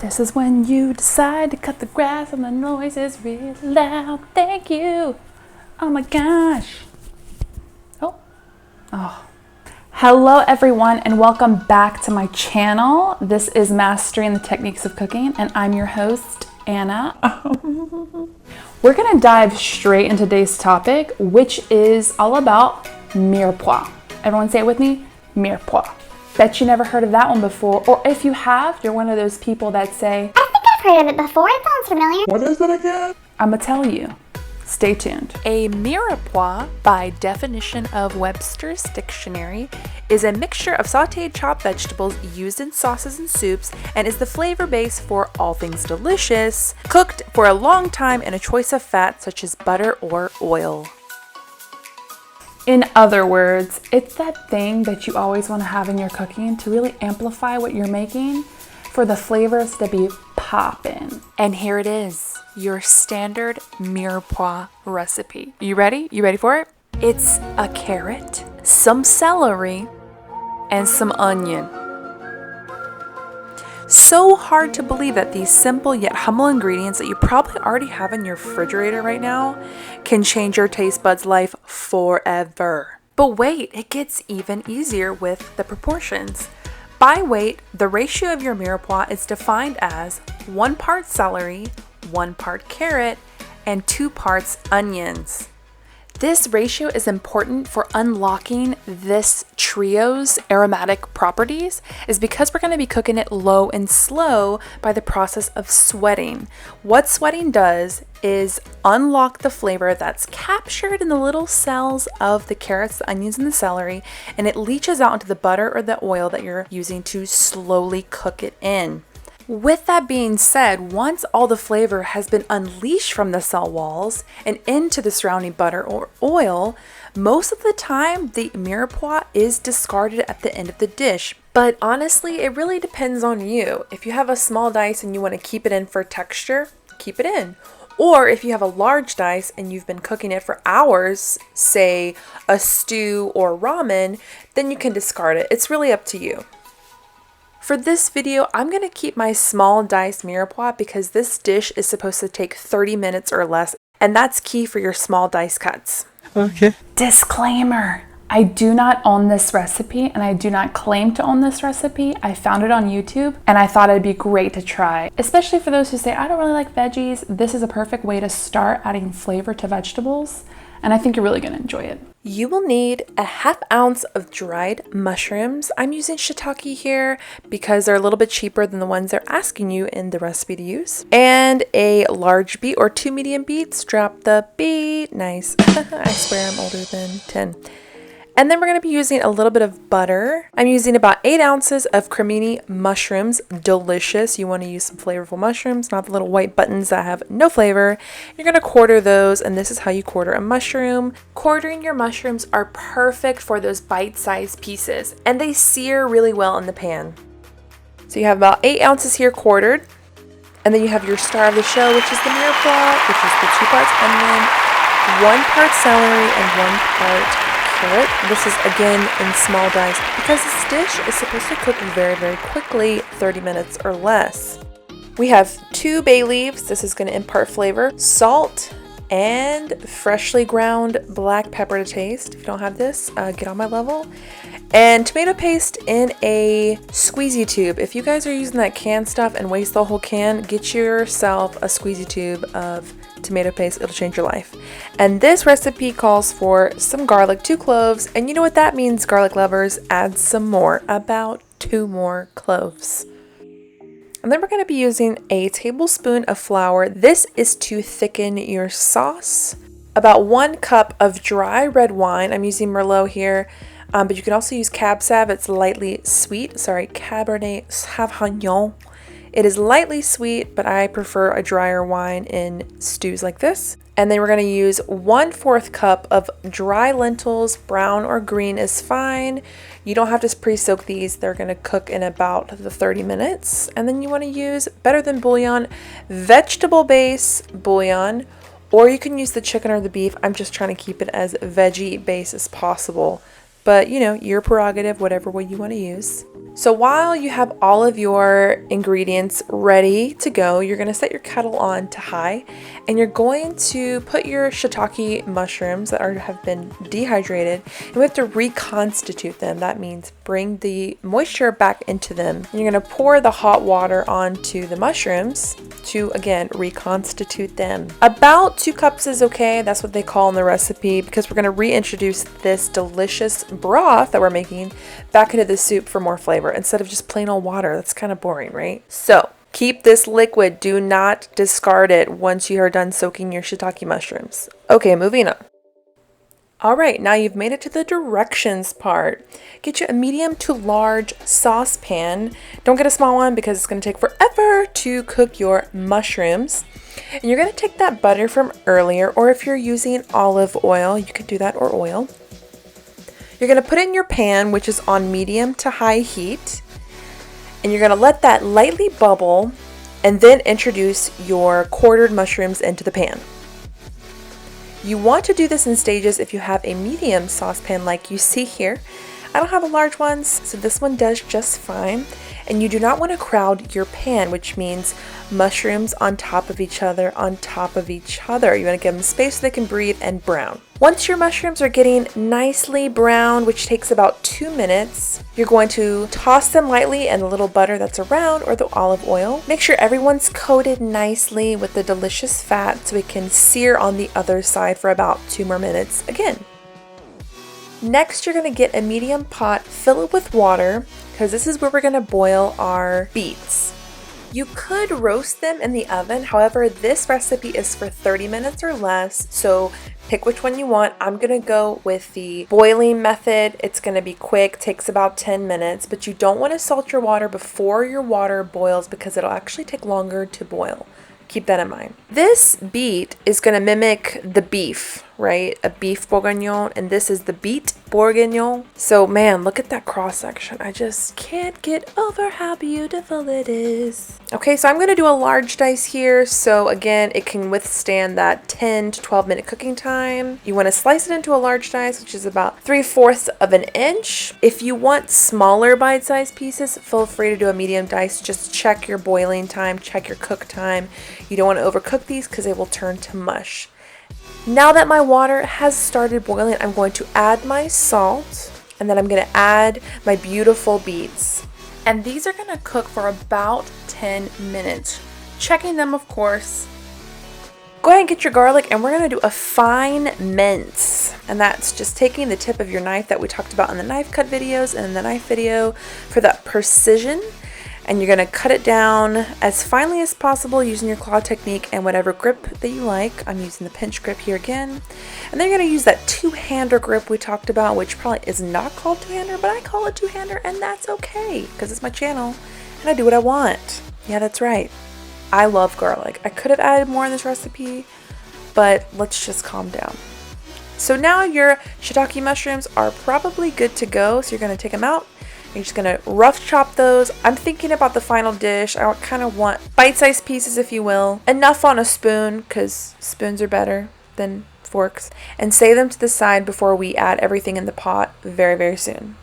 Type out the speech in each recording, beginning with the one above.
This is when you decide to cut the grass and the noise is really loud. Thank you. Oh my gosh. Oh. Hello everyone and welcome back to my channel. This is Mastering the Techniques of Cooking and I'm your host, Anna. We're gonna dive straight into today's topic, which is all about mirepoix. Everyone say it with me, mirepoix. Bet you never heard of that one before, or if you have, you're one of those people that say, I think I've heard of it before, it sounds familiar. What is it again? I'm gonna tell you. Stay tuned. A mirepoix, by definition of Webster's Dictionary, is a mixture of sautéed chopped vegetables used in sauces and soups and is the flavor base for all things delicious, cooked for a long time in a choice of fat such as butter or oil. In other words, it's that thing that you always want to have in your cooking to really amplify what you're making for the flavors to be poppin'. And here it is, your standard mirepoix recipe. You ready? You ready for it? It's a carrot, some celery, and some onion. So hard to believe that these simple yet humble ingredients that you probably already have in your refrigerator right now can change your taste buds' life forever. But wait, it gets even easier with the proportions. By weight, the ratio of your mirepoix is defined as 1 part celery, 1 part carrot, and 2 parts onions. This ratio is important for unlocking this trio's aromatic properties, is because we're going to be cooking it low and slow by the process of sweating. What sweating does is unlock the flavor that's captured in the little cells of the carrots, the onions, and the celery, and it leaches out into the butter or the oil that you're using to slowly cook it in. With that being said, once all the flavor has been unleashed from the cell walls and into the surrounding butter or oil, most of the time the mirepoix is discarded at the end of the dish. But honestly, it really depends on you. If you have a small dice and you want to keep it in for texture, keep it in. Or if you have a large dice and you've been cooking it for hours, say a stew or ramen, then you can discard it. It's really up to you. For this video, I'm going to keep my small diced mirepoix because this dish is supposed to take 30 minutes or less, and that's key for your small dice cuts. Okay. Disclaimer, I do not own this recipe and I do not claim to own this recipe. I found it on YouTube and I thought it'd be great to try. Especially for those who say, I don't really like veggies, this is a perfect way to start adding flavor to vegetables, and I think you're really going to enjoy it. You will need a 1/2 ounce of dried mushrooms. I'm using shiitake here because they're a little bit cheaper than the ones they're asking you in the recipe to use. And a large beet or 2 medium beets. Drop the beet. Nice. I swear I'm older than 10. And then we're going to be using a little bit of butter. I'm using about 8 ounces of cremini mushrooms. Delicious. You want to use some flavorful mushrooms, not the little white buttons that have no flavor. You're going to quarter those, and this is how you quarter a mushroom. Quartering your mushrooms are perfect for those bite-sized pieces, and they sear really well in the pan. So you have about 8 ounces here quartered, and then you have your star of the show, which is the mirepoix, which is the 2 parts onion, 1 part celery, and 1 part carrot. This is again in small dice because this dish is supposed to cook very, very quickly, 30 minutes or less. We have 2 bay leaves. This is going to impart flavor. Salt and freshly ground black pepper to taste. If you don't have this, get on my level. And tomato paste in a squeezy tube. If you guys are using that canned stuff and waste the whole can, get yourself a squeezy tube of tomato paste. It'll change your life. And this recipe calls for some garlic, 2 cloves, and you know what that means, garlic lovers? Add some more, about 2 more cloves. And then we're going to be using a tablespoon of flour. This is to thicken your sauce. About 1 cup of dry red wine. I'm using Merlot here, but you can also use Cab Sav. It's lightly sweet. Sorry, Cabernet Sauvignon. It is lightly sweet, but I prefer a drier wine in stews like this. And then we're going to use 1/4 cup of dry lentils. Brown or green is fine. You don't have to pre-soak these. They're going to cook in about the 30 minutes. And then you want to use Better Than Bouillon, vegetable base bouillon, or you can use the chicken or the beef. I'm just trying to keep it as veggie base as possible. But, you know, your prerogative, whatever way you want to use. So while you have all of your ingredients ready to go, you're going to set your kettle on to high, and you're going to put your shiitake mushrooms that have been dehydrated, and we have to reconstitute them. That means bring the moisture back into them. And you're going to pour the hot water onto the mushrooms to, again, reconstitute them. About 2 cups is okay. That's what they call in the recipe, because we're going to reintroduce this delicious broth that we're making back into the soup for more flavor instead of just plain old water. That's kind of boring, right? So keep this liquid. Do not discard it once you are done soaking your shiitake mushrooms. Okay, moving on. All right, now you've made it to the directions part. Get you a medium to large saucepan. Don't get a small one because it's going to take forever to cook your mushrooms. And you're going to take that butter from earlier, or if you're using olive oil, you could do that, or oil. You're going to put it in your pan, which is on medium to high heat, and you're going to let that lightly bubble and then introduce your quartered mushrooms into the pan. You want to do this in stages if you have a medium saucepan like you see here. I don't have a large one, so this one does just fine. And you do not want to crowd your pan, which means mushrooms on top of each other, on top of each other. You want to give them space so they can breathe and brown. Once your mushrooms are getting nicely browned, which takes about 2 minutes, you're going to toss them lightly in the little butter that's around or the olive oil. Make sure everyone's coated nicely with the delicious fat so it can sear on the other side for about 2 more minutes again. Next, you're going to get a medium pot, fill it with water, because this is where we're going to boil our beets. You could roast them in the oven, however, this recipe is for 30 minutes or less, so pick which one you want. I'm going to go with the boiling method. It's going to be quick, takes about 10 minutes, but you don't want to salt your water before your water boils because it'll actually take longer to boil. Keep that in mind. This beet is going to mimic the beef, right? A beef bourguignon, and this is the Beet Bourguignon. So man, look at that cross section. I just can't get over how beautiful it is. Okay, so I'm going to do a large dice here. So again, it can withstand that 10 to 12 minute cooking time. You want to slice it into a large dice, which is about 3/4 of an inch. If you want smaller bite-sized pieces, feel free to do a medium dice. Just check your boiling time, check your cook time. You don't want to overcook these because they will turn to mush. Now that my water has started boiling, I'm going to add my salt, and then I'm going to add my beautiful beets. And these are going to cook for about 10 minutes. Checking them, of course. Go ahead and get your garlic, and we're going to do a fine mince. And that's just taking the tip of your knife that we talked about in the knife cut videos and in the knife video for that precision. And you're going to cut it down as finely as possible using your claw technique and whatever grip that you like. I'm using the pinch grip here again. And then you're going to use that two-hander grip we talked about, which probably is not called two-hander, but I call it two-hander, and that's okay because it's my channel and I do what I want. Yeah, that's right. I love garlic. I could have added more in this recipe, but let's just calm down. So now your shiitake mushrooms are probably good to go. So you're going to take them out. You're just going to rough chop those. I'm thinking about the final dish. I kind of want bite-sized pieces, if you will. Enough on a spoon, because spoons are better than forks. And save them to the side before we add everything in the pot very, very soon.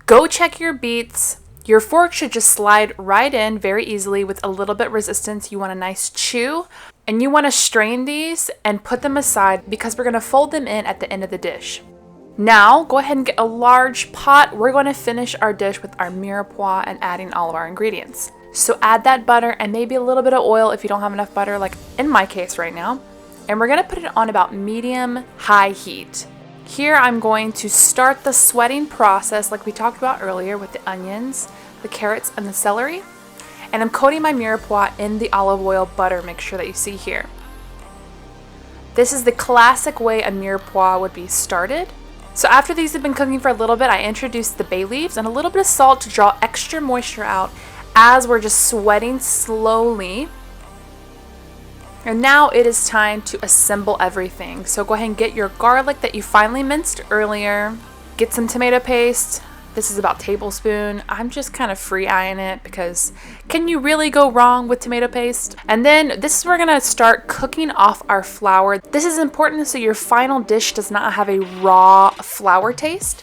Go check your beets. Your fork should just slide right in very easily with a little bit resistance. You want a nice chew. And you want to strain these and put them aside because we're going to fold them in at the end of the dish. Now, go ahead and get a large pot. We're going to finish our dish with our mirepoix and adding all of our ingredients. So add that butter and maybe a little bit of oil if you don't have enough butter, like in my case right now. And we're going to put it on about medium-high heat. Here I'm going to start the sweating process like we talked about earlier with the onions, the carrots, and the celery. And I'm coating my mirepoix in the olive oil butter, make sure that you see here. This is the classic way a mirepoix would be started. So after these have been cooking for a little bit, I introduced the bay leaves and a little bit of salt to draw extra moisture out as we're just sweating slowly. And now it is time to assemble everything. So go ahead and get your garlic that you finely minced earlier. Get some tomato paste. This is about a tablespoon. I'm just kind of free-eyeing it because can you really go wrong with tomato paste? And then this is where we're gonna start cooking off our flour. This is important so your final dish does not have a raw flour taste.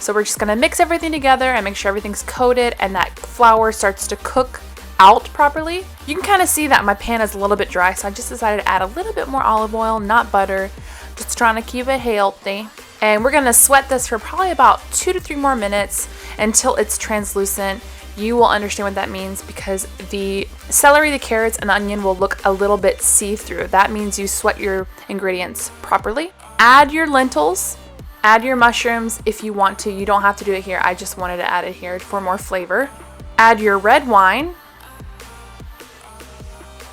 So we're just gonna mix everything together and make sure everything's coated and that flour starts to cook out properly. You can kind of see that my pan is a little bit dry, so I just decided to add a little bit more olive oil, not butter, just trying to keep it healthy. And we're gonna sweat this for probably about 2 to 3 more minutes until it's translucent. You will understand what that means because the celery, the carrots, and the onion will look a little bit see-through. That means you sweat your ingredients properly. Add your lentils, add your mushrooms if you want to. You don't have to do it here. I just wanted to add it here for more flavor. Add your red wine.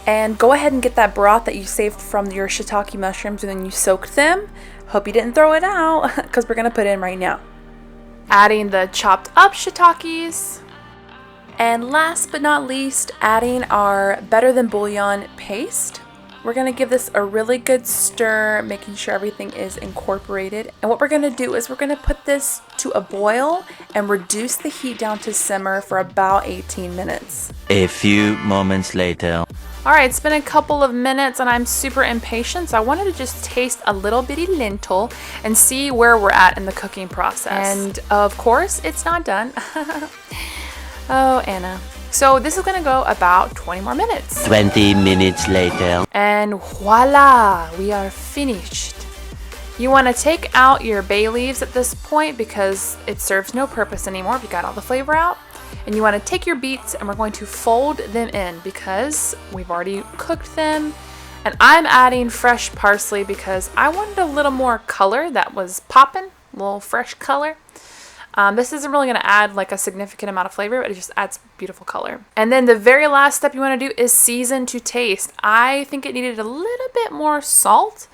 And go ahead and get that broth that you saved from your shiitake mushrooms and then you soaked them. Hope you didn't throw it out because we're gonna put it in right now. Adding the chopped up shiitakes. And last but not least, adding our Better Than Bouillon paste. We're gonna give this a really good stir, making sure everything is incorporated. And what we're gonna do is we're gonna put this to a boil and reduce the heat down to simmer for about 18 minutes. A few moments later. All right, it's been a couple of minutes and I'm super impatient, so I wanted to just taste a little bitty lentil and see where we're at in the cooking process. And of course, it's not done. Oh, Anna. So this is gonna go about 20 more minutes. 20 minutes later. And voila, we are finished. You wanna take out your bay leaves at this point because it serves no purpose anymore if you got all the flavor out. And you wanna take your beets and we're going to fold them in because we've already cooked them. And I'm adding fresh parsley because I wanted a little more color that was popping, a little fresh color. This isn't really going to add like a significant amount of flavor, but it just adds beautiful color. And then the very last step you want to do is season to taste. I think it needed a little bit more salt.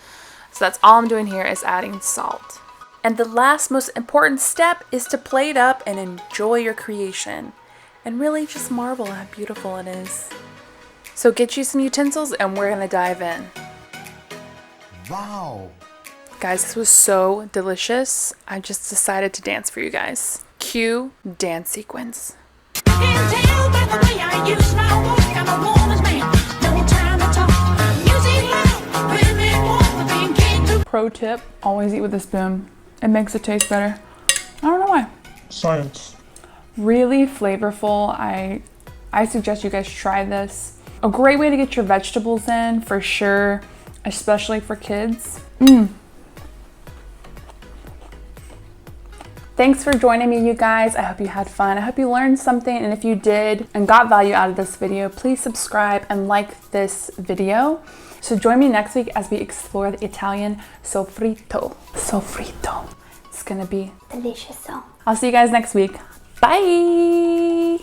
So that's all I'm doing here is adding salt. And the last most important step is to plate up and enjoy your creation. And really just marvel how beautiful it is. So get you some utensils and we're going to dive in. Wow. Guys, this was so delicious. I just decided to dance for you guys. Cue dance sequence. Pro tip, always eat with a spoon. It makes it taste better. I don't know why. Science. Really flavorful. I suggest you guys try this. A great way to get your vegetables in for sure, especially for kids. Thanks for joining me, you guys. I hope you had fun. I hope you learned something. And if you did and got value out of this video, please subscribe and like this video. So join me next week as we explore the Italian sofrito. Sofrito. It's gonna be Delicious. I'll see you guys next week. Bye.